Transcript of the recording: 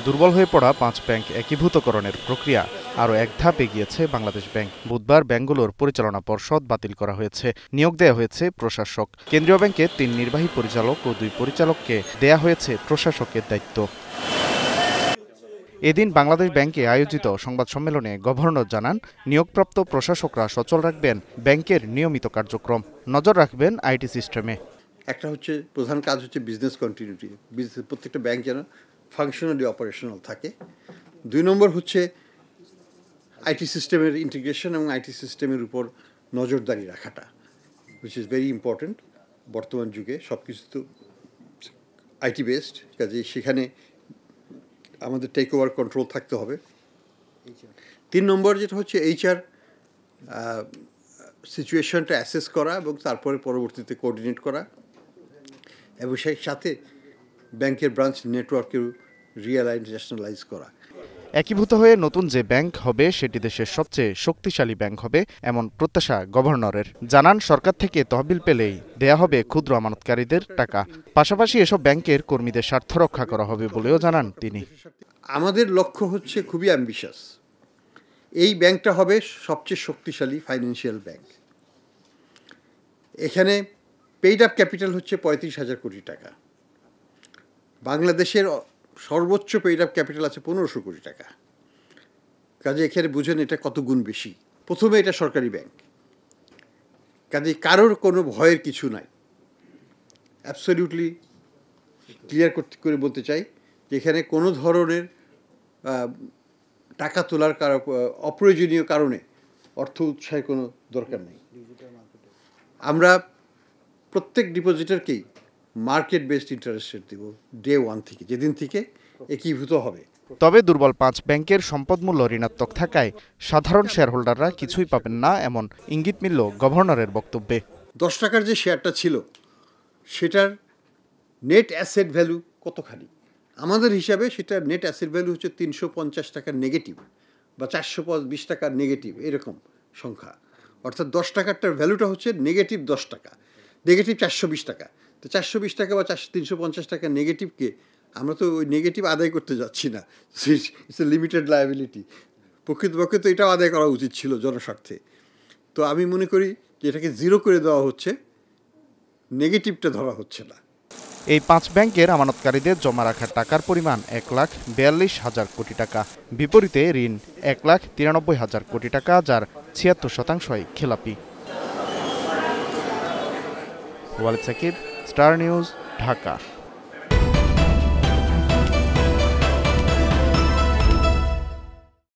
দুর্বল হয়ে পড়া 5 ব্যাংক একীভূতকরণের প্রক্রিয়া আরও এক ধাপ এগিয়েছে বাংলাদেশ ব্যাংক। বুধবার ব্যাংকগুলোর পরিচালনা পর্ষদ বাতিল করা হয়েছে। নিয়োগ দেওয়া হয়েছে প্রশাসক। কেন্দ্রীয় ব্যাংকে 3 নির্বাহী পরিচালক ও 2 পরিচালককে দেয়া হয়েছে প্রশাসকের দায়িত্ব। এদিন বাংলাদেশ ব্যাংকে আয়োজিত সংবাদ সম্মেলনে গভর্নর জানান, নিয়োগপ্রাপ্ত প্রশাসকরা সচল রাখবেন ব্যাংকের নিয়মিত কার্যক্রম, নজর রাখবেন আইটি সিস্টেমে। একটা হচ্ছে প্রধান কাজ হচ্ছে বিজনেস কন্টিনিউটি, প্রত্যেকটা ব্যাংক যেন ফাংশনালি অপারেশনাল থাকে। 2 নম্বর হচ্ছে আইটি সিস্টেমের ইন্টিগ্রেশন এবং আইটি সিস্টেমের উপর নজরদারি রাখাটা, উইচ ইজ ভেরি ইম্পর্ট্যান্ট। বর্তমান যুগে সব কিছু তো আইটি বেসড, কাজে সেখানে আমাদের টেক ওভার কন্ট্রোল থাকতে হবে। 3 নম্বর যেটা হচ্ছে এইচআর সিচুয়েশনটা অ্যাসেস করা এবং তারপরে পরবর্তীতে কোঅর্ডিনেট করা, এবং সেই সাথে ব্যাংকের ব্রাঞ্চ নেটওয়ার্কেও রিয়ালাইজ ন্যাশনালাইজ করা। একীভূত হয়ে নতুন যে ব্যাংক হবে সেটি দেশের সবচেয়ে শক্তিশালী ব্যাংক হবে, এমন প্রত্যাশা গভর্নরের। জানান, সরকার থেকে তহবিল পেলেই দেয়া হবে ক্ষুদ্র আমানতকারীদের টাকা। পাশাপাশি এসব ব্যাংকের কর্মীদের স্বার্থ রক্ষা করা হবে বলেও জানান তিনি। আমাদের লক্ষ্য হচ্ছে খুবই অ্যাম্বিশাস। এই ব্যাংকটা হবে সবচেয়ে শক্তিশালী ফাইন্যান্সিয়াল ব্যাংক। এখানে পেইড আপ ক্যাপিটাল হচ্ছে 35,000 কোটি টাকা। বাংলাদেশের সর্বোচ্চ পেইড আপ ক্যাপিটাল আছে 1500 কোটি টাকা। কাজে এখানে বুঝেন এটা কত গুণ বেশি। প্রথমে এটা সরকারি ব্যাংক, কাজে কারোর কোনো ভয়ের কিছু নাই। অ্যাবসলিউটলি ক্লিয়ার করে বলতে চাই যে এখানে কোনো ধরনের টাকা তোলার অপ্রয়োজনীয় কারণে অর্থ উৎসাহের কোনো দরকার নেই। আমরা প্রত্যেক ডিপোজিটারকেই মার্কেট বেসড ইন্টারেস্ট রেট দেব ডে 1 থেকে, যেদিন থেকে একীভূত হবে। তবে দুর্বল 5 ব্যাংকের সম্পদমূল্য ঋণাত্মক থাকায় সাধারণ শেয়ারহোল্ডাররা কিছুই পাবেন না, এমন ইঙ্গিত মিলল গভর্নরের বক্তব্যে। 10 টাকার যে শেয়ারটা ছিল সেটার নেট অ্যাসেট ভ্যালু কতখানি? আমাদের হিসাবে সেটা নেট অ্যাসেট ভ্যালু হচ্ছে 350 টাকার নেগেটিভ বা 420 টাকার নেগেটিভ, এরকম সংখ্যা। অর্থাৎ 10 টাকারটার ভ্যালুটা হচ্ছে নেগেটিভ 10 টাকা, নেগেটিভ 420 টাকা। তো 420 টাকা বা 350 টাকা নেগেটিভকে আমরা তো ওই নেগেটিভ আদায় করতে যাচ্ছি না, ইটস এ লিমিটেড লায়াবিলিটি। প্রকৃতপক্ষে তো এটাও আদায় করা উচিত ছিল জনস্বার্থে। তো আমি মনে করি যে এটাকে জিরো করে দেওয়া হচ্ছে, নেগেটিভটা ধরা হচ্ছে না। এই 5 ব্যাংকের আমানতকারীদের জমা রাখার টাকার পরিমাণ 1,42,000 কোটি টাকা। বিপরীতে ঋণ 1,93,000 কোটি টাকা, যার 76% খেলাপি। Walid Sakib, Star News, Dhaka.